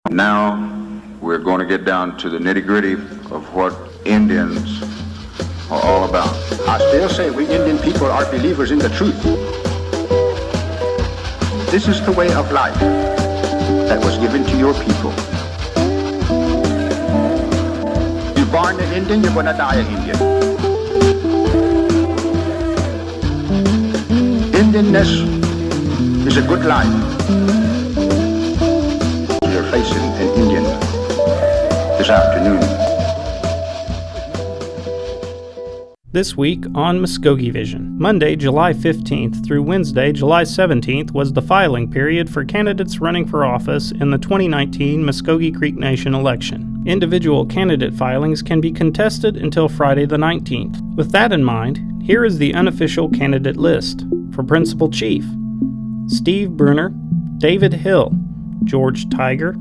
Now we're going to get down to the nitty-gritty of what Indians are all about. I still say we Indian people are believers in the truth. This is the way of life that was given to your people. You're born an Indian, you're going to die an Indian. Indianness is a good life. You're facing an Indian this afternoon. This week on Muskogee Vision, Monday, July 15th through Wednesday, July 17th was the filing period for candidates running for office in the 2019 Muskogee Creek Nation election. Individual candidate filings can be contested until Friday the 19th. With that in mind, here is the unofficial candidate list. For Principal Chief: Steve Bruner, David Hill, George Tiger,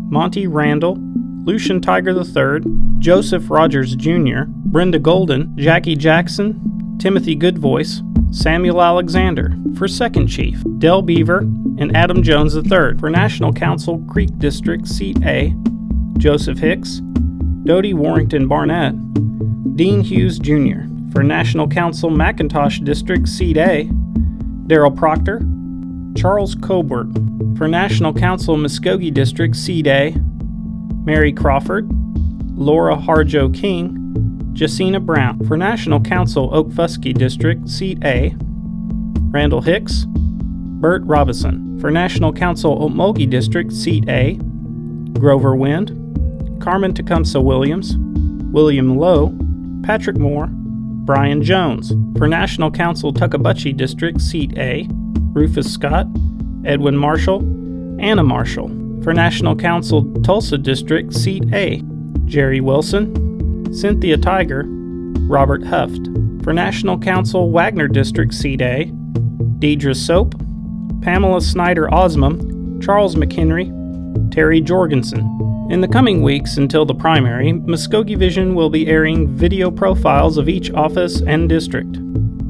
Monty Randall, Lucian Tiger III, Joseph Rogers Jr., Brenda Golden, Jackie Jackson, Timothy Goodvoice, Samuel Alexander. For Second Chief: Del Beaver and Adam Jones III. For National Council Creek District Seat A: Joseph Hicks, Dodie Warrington Barnett, Dean Hughes Jr. For National Council McIntosh District Seat A: Darrell Proctor, Charles Colbert. For National Council Muskogee District Seat A: Mary Crawford, Laura Harjo King, Jacina Brown. For National Council Okfuskee District Seat A: Randall Hicks, Bert Robison. For National Council Okmulgee District Seat A: Grover Wind, Carmen Tecumseh Williams, William Lowe, Patrick Moore, Brian Jones. For National Council Tuckabutchee District Seat A: Rufus Scott, Edwin Marshall, Anna Marshall. For National Council Tulsa District Seat A: Jerry Wilson, Cynthia Tiger, Robert Huft. For National Council Wagner District Seat A: Deidre Soap, Pamela Snyder Osmum, Charles McHenry, Terry Jorgensen. In the coming weeks until the primary, Muskogee Vision will be airing video profiles of each office and district.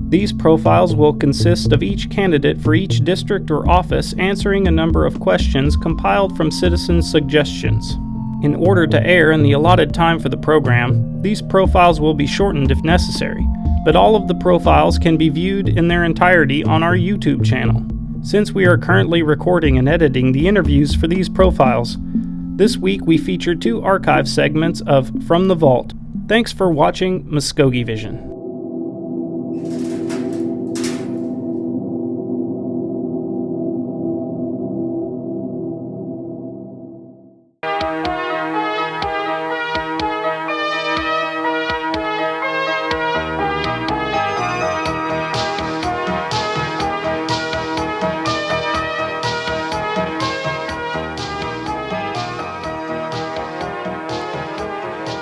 These profiles will consist of each candidate for each district or office answering a number of questions compiled from citizen suggestions. In order to air in the allotted time for the program, these profiles will be shortened if necessary, but all of the profiles can be viewed in their entirety on our YouTube channel. Since we are currently recording and editing the interviews for these profiles, this week we feature 2 archive segments of From the Vault. Thanks for watching Muskogee Vision.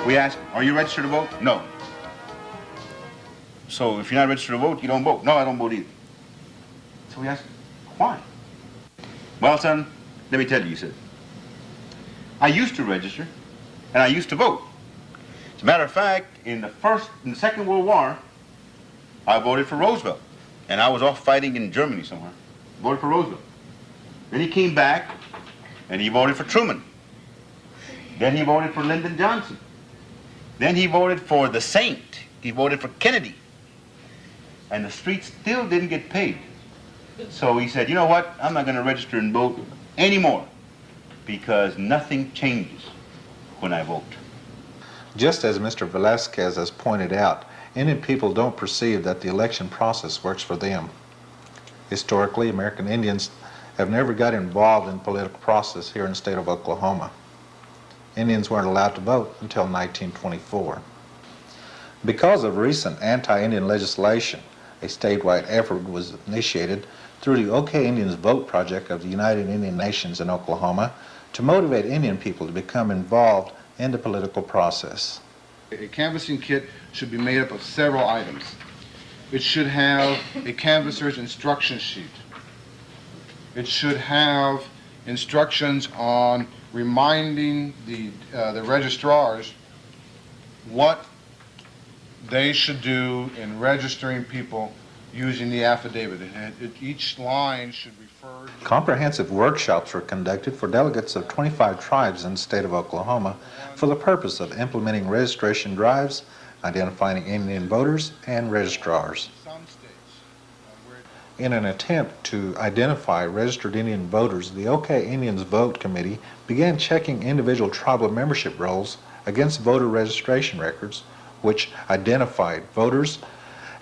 We ask, are you registered to vote? No. So if you're not registered to vote, you don't vote. No, I don't vote either. So we ask, why? Well, son, let me tell you, he said, I used to register, and I used to vote. As a matter of fact, in the Second World War, I voted for Roosevelt, and I was off fighting in Germany somewhere. Voted for Roosevelt. Then he came back, and he voted for Truman. Then he voted for Lyndon Johnson. Then he voted for the saint. He voted for Kennedy. And the streets still didn't get paid. So he said, you know what? I'm not going to register and vote anymore because nothing changes when I vote. Just as Mr. Velasquez has pointed out, Indian people don't perceive that the election process works for them. Historically, American Indians have never got involved in the political process here in the state of Oklahoma. Indians weren't allowed to vote until 1924. Because of recent anti-Indian legislation, a statewide effort was initiated through the OK Indians Vote Project of the United Indian Nations in Oklahoma to motivate Indian people to become involved in the political process. A canvassing kit should be made up of several items. It should have a canvasser's instruction sheet. It should have instructions on reminding the registrars what they should do in registering people using the affidavit. Each line should refer to... Comprehensive workshops were conducted for delegates of 25 tribes in the state of Oklahoma for the purpose of implementing registration drives, identifying Indian voters and registrars. Some states where In an attempt to identify registered Indian voters, the OK Indians Vote Committee began checking individual tribal membership rolls against voter registration records, which identified voters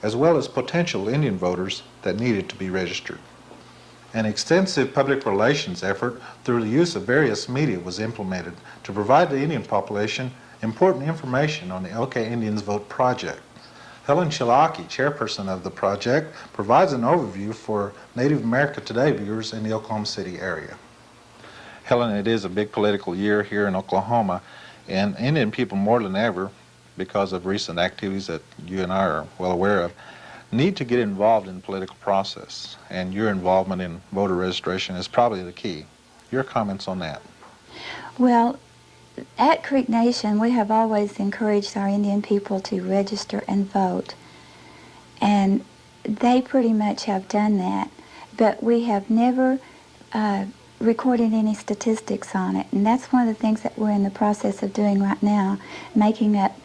as well as potential Indian voters that needed to be registered. An extensive public relations effort through the use of various media was implemented to provide the Indian population important information on the OK Indians Vote project. Helen Chilaki, chairperson of the project, provides an overview for Native America Today viewers in the Oklahoma City area. Helen, it is a big political year here in Oklahoma, and Indian people more than ever, because of recent activities that you and I are well aware of, need to get involved in the political process, and your involvement in voter registration is probably the key. Your comments on that? Well, at Creek Nation, we have always encouraged our Indian people to register and vote, and they pretty much have done that, but we have never recorded any statistics on it, and that's one of the things that we're in the process of doing right now, making up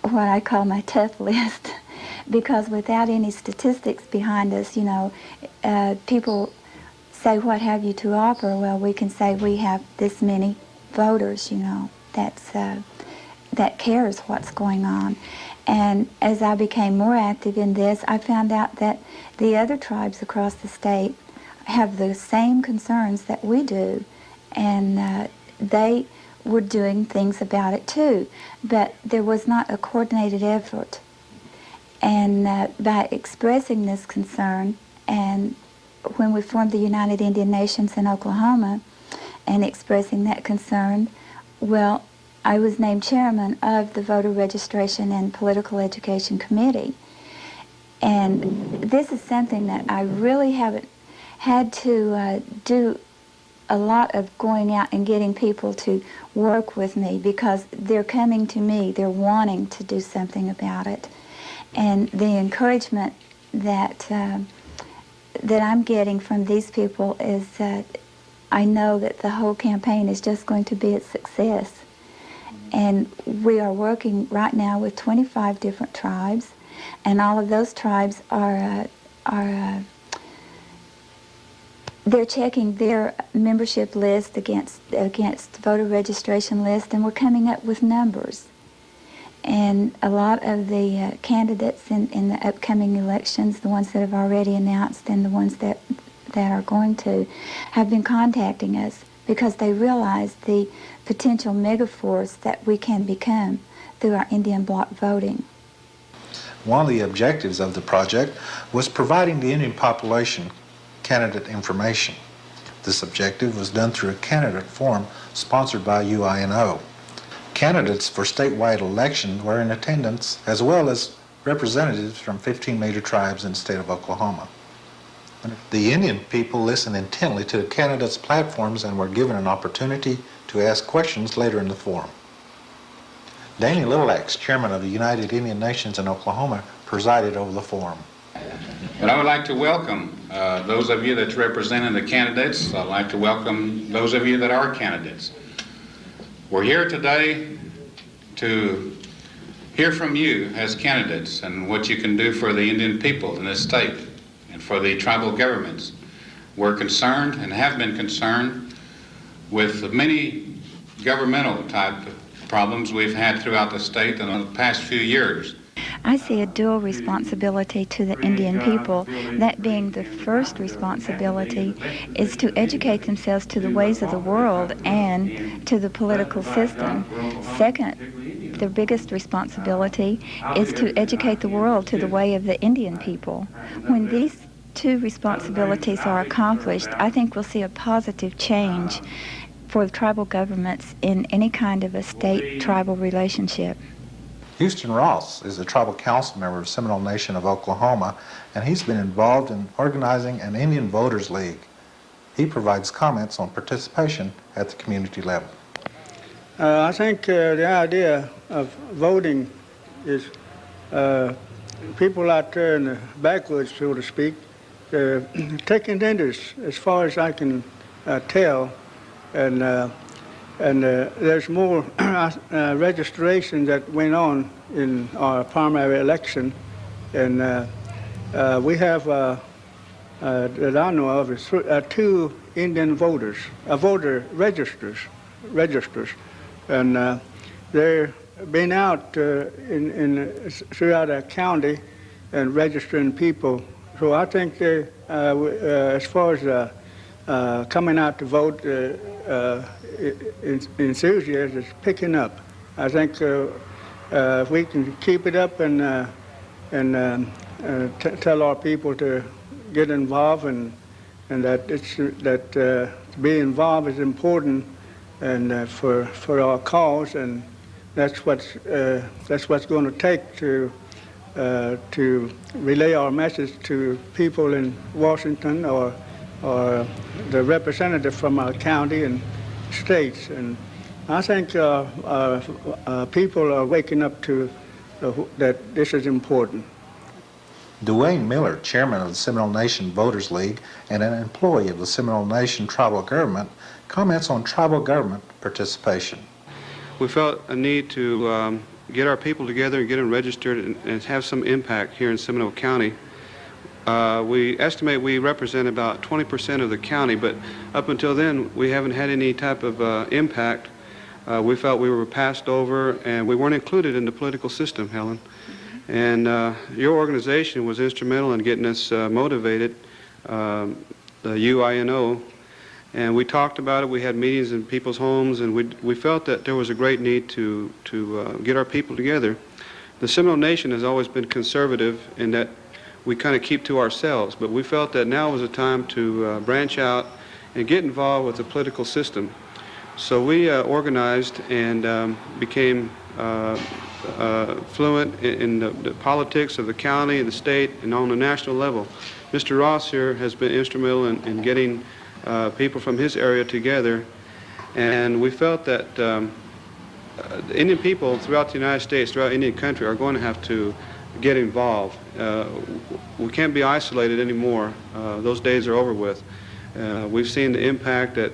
what I call my tough list, because without any statistics behind us, you know, people say, what have you to offer? Well, we can say we have this many voters, you know, that cares what's going on. And as I became more active in this, I found out that the other tribes across the state have the same concerns that we do, and they were doing things about it too, but there was not a coordinated effort. And by expressing this concern, and when we formed the United Indian Nations in Oklahoma, and expressing that concern, well, I was named chairman of the Voter Registration and Political Education Committee. And this is something that I really haven't had to do a lot of going out and getting people to work with me, because they're coming to me, they're wanting to do something about it. And the encouragement that I'm getting from these people is that I know that the whole campaign is just going to be a success. And we are working right now with 25 different tribes, and all of those tribes are they're checking their membership list against voter registration list, and we're coming up with numbers. And a lot of the candidates in the upcoming elections, the ones that have already announced and the ones that are going to, have been contacting us because they realize the potential megaforce that we can become through our Indian bloc voting. One of the objectives of the project was providing the Indian population candidate information. This objective was done through a candidate forum sponsored by UINO. Candidates for statewide elections were in attendance, as well as representatives from 15 major tribes in the state of Oklahoma. The Indian people listened intently to the candidates' platforms and were given an opportunity to ask questions later in the forum. Danny Littleaxe, chairman of the United Indian Nations in Oklahoma, presided over the forum. And I would like to welcome those of you that's representing the candidates. I'd like to welcome those of you that are candidates. We're here today to hear from you as candidates and what you can do for the Indian people in this state and for the tribal governments. We're concerned and have been concerned with many governmental type problems we've had throughout the state in the past few years. I see a dual responsibility to the Indian people, that being the first responsibility is to educate themselves to the ways of the world and to the political system. Second, their biggest responsibility is to educate the world to the way of the Indian people. When these two responsibilities are accomplished, I think we'll see a positive change for tribal governments in any kind of a state-tribal relationship. Houston Ross is a tribal council member of Seminole Nation of Oklahoma, and he's been involved in organizing an Indian Voters League. He provides comments on participation at the community level. I think the idea of voting is people out there in the backwoods, so to speak, taking interest, as far as I can tell, and there's more registration that went on in our primary election, and we have, that I know of, is 2 Indian voter registers, and they're been out throughout our county and registering people. So I think they, as far as coming out to vote, enthusiasm is picking up. I think if we can keep it up and tell our people to get involved and that to be involved is important and for our cause, and that's what's going to take to relay our message to people in Washington or the representative from our county and states. And I think people are waking up to that this is important. Duane Miller, chairman of the Seminole Nation Voters League and an employee of the Seminole Nation tribal government, comments on tribal government participation. We felt a need to get our people together and get them registered and have some impact here in Seminole County. We estimate we represent about 20% of the county, but up until then we haven't had any type of impact. We felt we were passed over and we weren't included in the political system, Helen. And your organization was instrumental in getting us motivated, the UINO. And we talked about it. We had meetings in people's homes, and we felt that there was a great need to get our people together. The Seminole Nation has always been conservative in that we kind of keep to ourselves, but we felt that now was a time to branch out and get involved with the political system. So we organized and became fluent in the politics of the county and the state and on the national level. Mr. Ross here has been instrumental in getting people from his area together, and we felt that the Indian people throughout the United States, throughout Indian country, are going to have to get involved. We can't be isolated anymore. Those days are over with. We've seen the impact that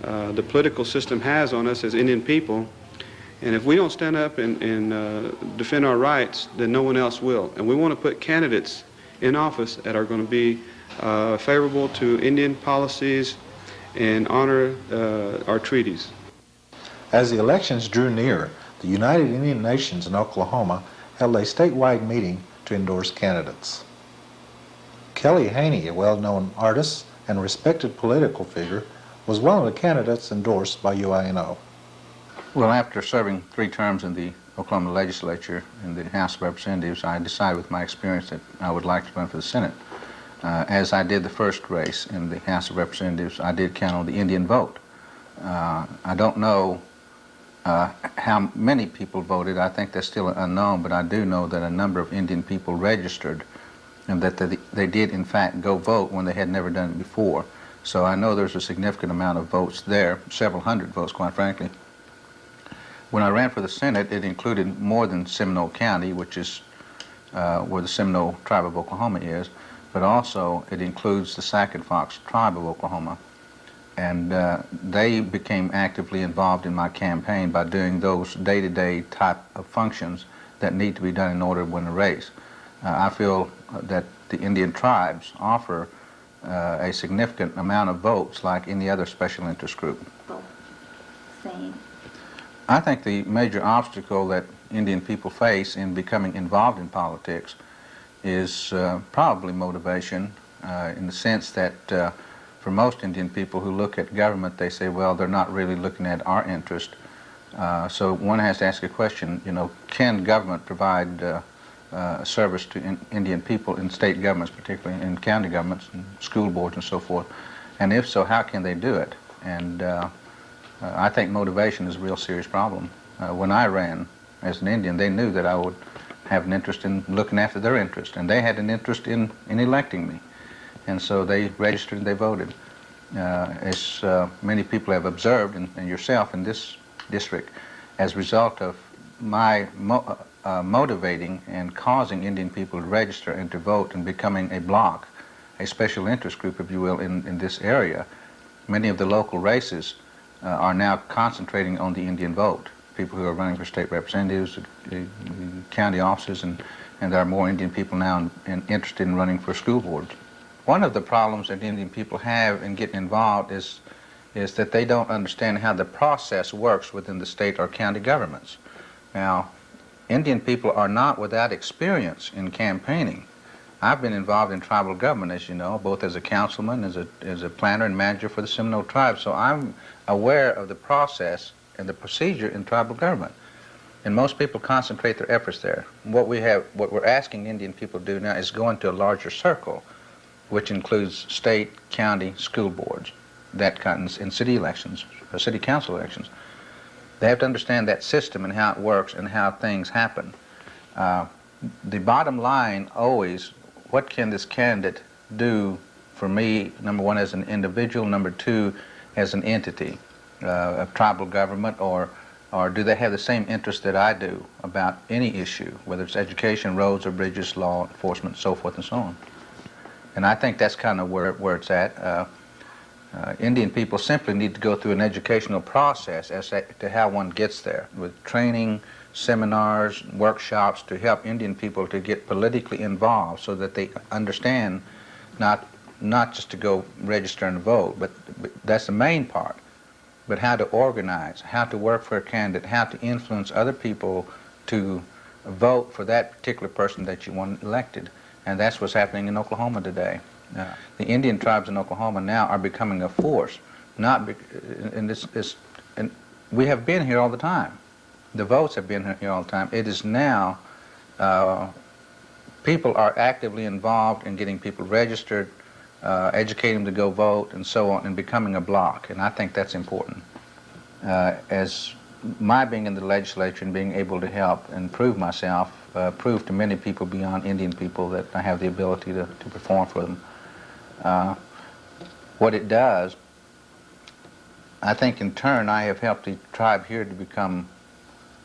the political system has on us as Indian people, and if we don't stand up and defend our rights, then no one else will. And we want to put candidates in office that are going to be favorable to Indian policies and honor our treaties. As the elections drew near, the United Indian Nations in Oklahoma held a statewide meeting to endorse candidates. Kelly Haney, a well-known artist and respected political figure, was one of the candidates endorsed by UINO. Well, after serving 3 terms in the Oklahoma legislature in the House of Representatives, I decided with my experience that I would like to run for the Senate. As I did the first race in the House of Representatives, I did count on the Indian vote. I don't know how many people voted. I think that's still unknown, but I do know that a number of Indian people registered and that they did in fact go vote when they had never done it before. So I know there's a significant amount of votes there, several hundred votes, quite frankly. When I ran for the Senate, it included more than Seminole County, which is where the Seminole tribe of Oklahoma is, but also it includes the Sac and Fox tribe of Oklahoma. And they became actively involved in my campaign by doing those day-to-day type of functions that need to be done in order to win a race. I feel that the Indian tribes offer a significant amount of votes like any other special interest group. Same. I think the major obstacle that Indian people face in becoming involved in politics is probably motivation, in the sense that for most Indian people who look at government, they say, well, they're not really looking at our interest. So one has to ask a question, you know, can government provide service to Indian people in state governments, particularly in county governments and school boards and so forth? And if so, how can they do it? And I think motivation is a real serious problem. When I ran as an Indian, they knew that I would have an interest in looking after their interest, and they had an interest in electing me. And so they registered and they voted. As many people have observed, and yourself in this district, as a result of my motivating and causing Indian people to register and to vote and becoming a bloc, a special interest group, if you will, in this area. Many of the local races are now concentrating on the Indian vote. People who are running for state representatives, the county offices, and there are more Indian people now interested in running for school boards. One of the problems that Indian people have in getting involved is that they don't understand how the process works within the state or county governments. Now, Indian people are not without experience in campaigning. I've been involved in tribal government, as you know, both as a councilman, as a planner and manager for the Seminole tribe, so I'm aware of the process and the procedure in tribal government. And most people concentrate their efforts there. What we're asking Indian people to do now is go into a larger circle, which includes state, county, school boards, that kind of, in city elections, city council elections. They have to understand that system and how it works and how things happen. The bottom line always, what can this candidate do for me, number one, as an individual, number two, as an entity of tribal government, or do they have the same interest that I do about any issue, whether it's education, roads or bridges, law enforcement, so forth and so on. And I think that's kind of where it's at. Indian people simply need to go through an educational process as to how one gets there, with training, seminars, workshops to help Indian people to get politically involved so that they understand not just to go register and vote, but that's the main part, but how to organize, how to work for a candidate, how to influence other people to vote for that particular person that you want elected. And that's what's happening in Oklahoma today. The Indian tribes in Oklahoma now are becoming a force. And we have been here all the time. The votes have been here all the time. It is now, people are actively involved in getting people registered, educating them to go vote, and so on, and becoming a bloc. And I think that's important. As my being in the legislature and being able to help and prove myself, prove to many people beyond Indian people that I have the ability to perform for them. What it does, I think in turn I have helped the tribe here to become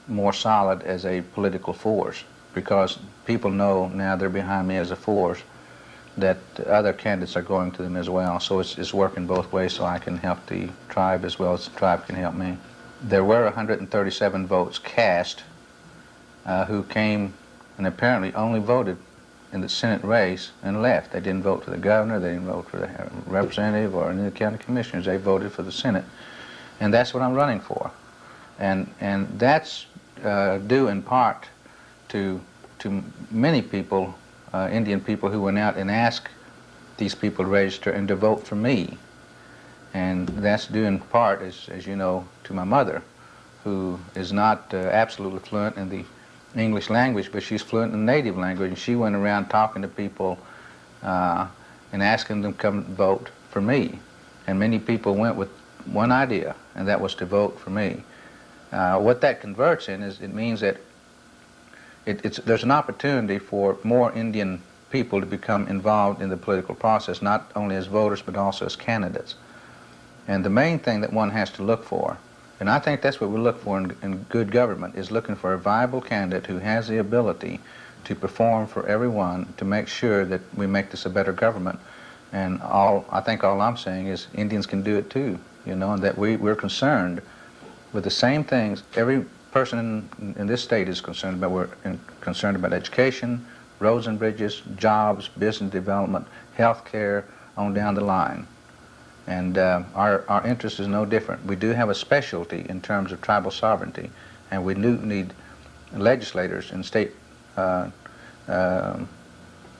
more solid as a political force, because people know now they're behind me as a force, that other candidates are going to them as well. So it's working both ways, so I can help the tribe as well as the tribe can help me. There were 137 votes cast who came and apparently only voted in the Senate race and left. They didn't vote for the governor, they didn't vote for the representative or any of the county commissioners. They voted for the Senate. And that's what I'm running for. And that's due in part to many people, Indian people, who went out and asked these people to register and to vote for me. And that's due in part, as you know, to my mother, who is not absolutely fluent in the English language, but she's fluent in the native language, and she went around talking to people and asking them to come vote for me. And many people went with one idea, and that was to vote for me. What that converts in is, it means that there's an opportunity for more Indian people to become involved in the political process, not only as voters but also as candidates. And the main thing that one has to look for, and I think that's what we look for in good government, is looking for a viable candidate who has the ability to perform for everyone to make sure that we make this a better government. And I think all I'm saying is Indians can do it too, you know, and that we're concerned with the same things every person in this state is concerned about. We're concerned about education, roads and bridges, jobs, business development, health care, on down the line. And our interest is no different. We do have a specialty in terms of tribal sovereignty, and we do need legislators and state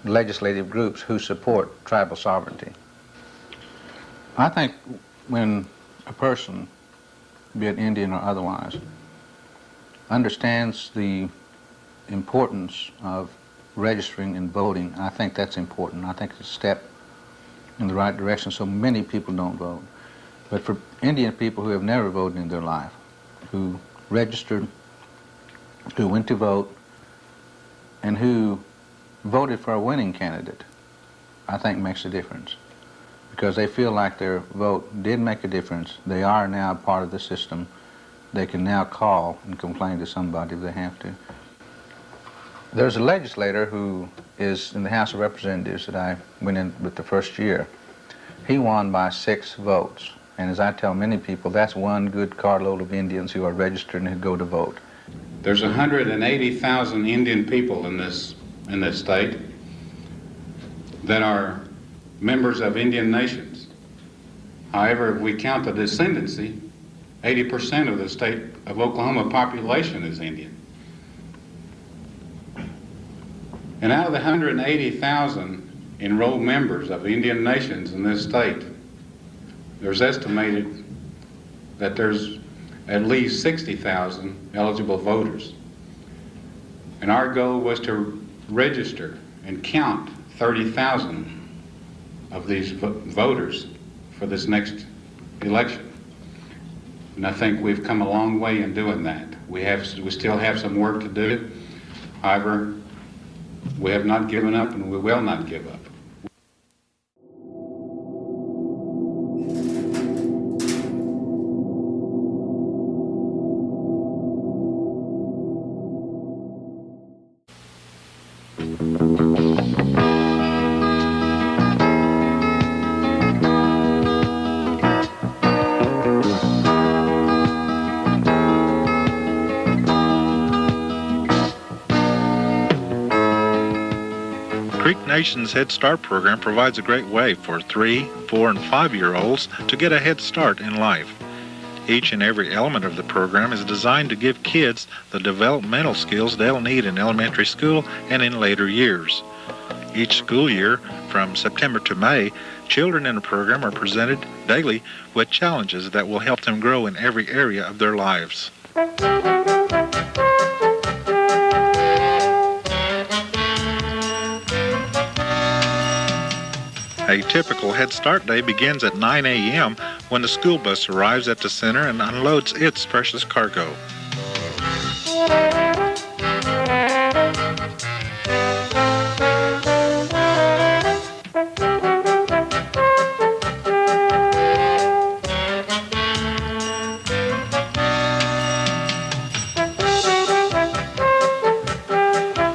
legislative groups who support tribal sovereignty. I think when a person, be it Indian or otherwise, understands the importance of registering and voting, I think that's important. I think it's a step in the right direction, so many people don't vote. But for Indian people who have never voted in their life, who registered, who went to vote, and who voted for a winning candidate, I think makes a difference. Because they feel like their vote did make a difference. They are now part of the system. They can now call and complain to somebody if they have to. There's a legislator who is in the House of Representatives that I went in with the first year. He won by 6 votes. And as I tell many people, that's one good carload of Indians who are registered and who go to vote. There's 180,000 Indian people in this state that are members of Indian nations. However, if we count the descendancy, 80% of the state of Oklahoma population is Indian. And out of the 180,000 enrolled members of Indian nations in this state, there's estimated that there's at least 60,000 eligible voters. And our goal was to register and count 30,000 of these voters for this next election. And I think we've come a long way in doing that. We still have some work to do. However, we have not given up and we will not give up. Creek Nation's Head Start program provides a great way for 3, 4, and 5-year-olds to get a head start in life. Each and every element of the program is designed to give kids the developmental skills they'll need in elementary school and in later years. Each school year, from September to May, children in the program are presented daily with challenges that will help them grow in every area of their lives. A typical Head Start day begins at 9 a.m. when the school bus arrives at the center and unloads its precious cargo.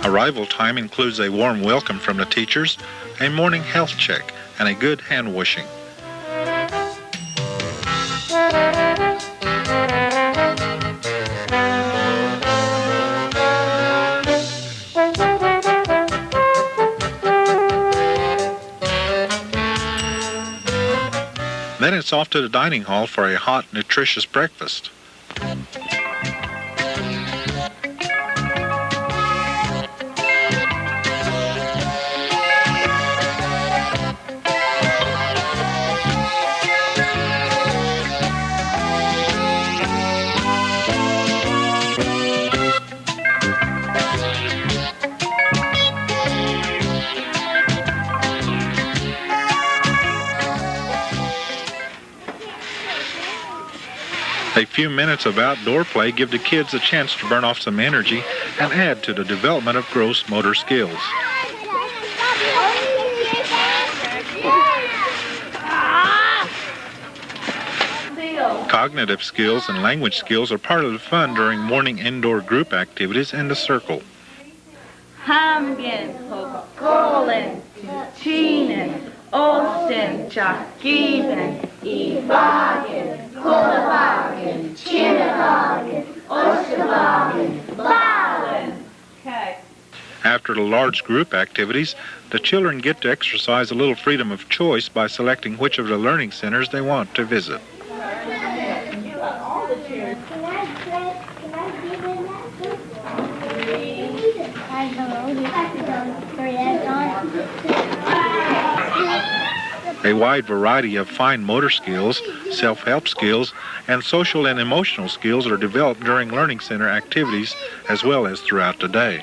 Arrival time includes a warm welcome from the teachers, a morning health check, and a good hand washing. Then it's off to the dining hall for a hot, nutritious breakfast. A few minutes of outdoor play give the kids a chance to burn off some energy and add to the development of gross motor skills. Cognitive skills and language skills are part of the fun during morning indoor group activities in the circle. Hamgen, Golan, Chinen, Olsen, Jakiven, Ivagen, Kolavagen, Chinavagen, Oshavagen, Balen. Okay. After the large group activities, the children get to exercise a little freedom of choice by selecting which of the learning centers they want to visit. A wide variety of fine motor skills, self-help skills, and social and emotional skills are developed during Learning Center activities as well as throughout the day.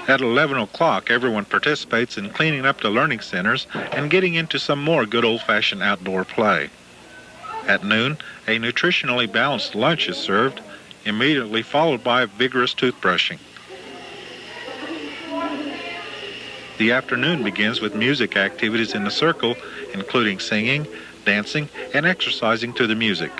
At 11 o'clock, everyone participates in cleaning up the learning centers and getting into some more good old-fashioned outdoor play. At noon, a nutritionally balanced lunch is served, immediately followed by vigorous toothbrushing. The afternoon begins with music activities in the circle, including singing, dancing, and exercising to the music.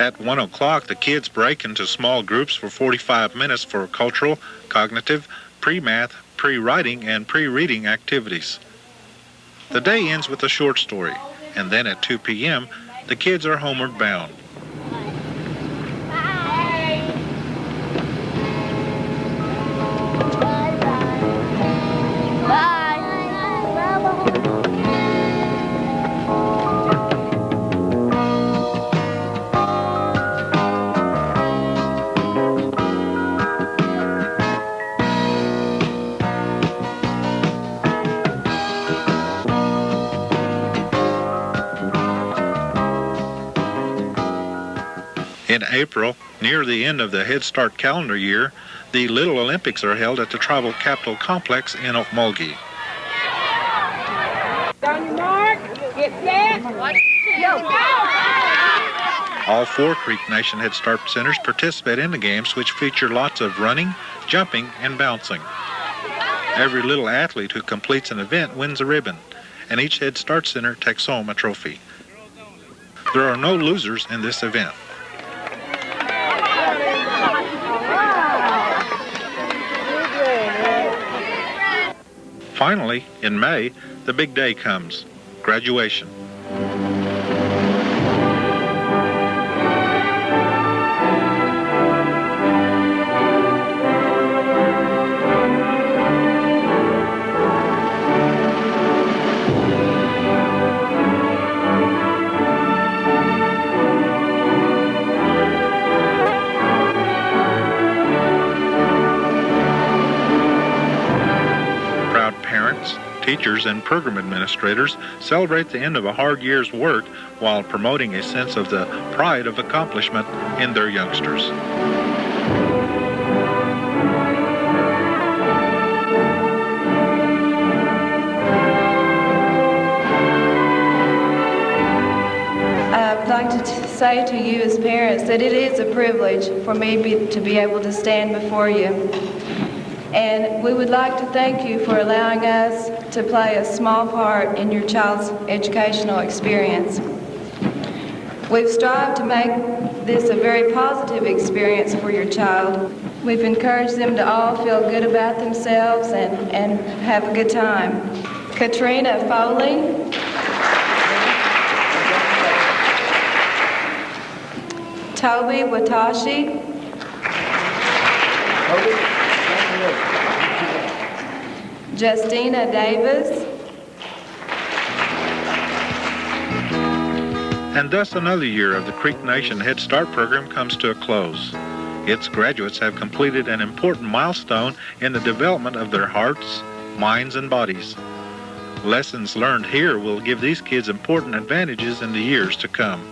At 1 o'clock, the kids break into small groups for 45 minutes for cultural, cognitive, pre-math, pre-writing, and pre-reading activities. The day ends with a short story, and then at 2 p.m., the kids are homeward bound. In April, near the end of the Head Start calendar year, the Little Olympics are held at the Tribal Capital Complex in Okmulgee. On your mark, get set, go! All 4 Creek Nation Head Start centers participate in the games, which feature lots of running, jumping, and bouncing. Every little athlete who completes an event wins a ribbon, and each Head Start center takes home a trophy. There are no losers in this event. Finally, in May, the big day comes, graduation. Parents, teachers, and program administrators celebrate the end of a hard year's work while promoting a sense of the pride of accomplishment in their youngsters. I would like to say to you as parents that it is a privilege for me to be able to stand before you. And we would like to thank you for allowing us to play a small part in your child's educational experience. We've strived to make this a very positive experience for your child. We've encouraged them to all feel good about themselves and have a good time. Katrina Foley. Toby Watashi. Justina Davis. And thus another year of the Creek Nation Head Start program comes to a close. Its graduates have completed an important milestone in the development of their hearts, minds, and bodies. Lessons learned here will give these kids important advantages in the years to come.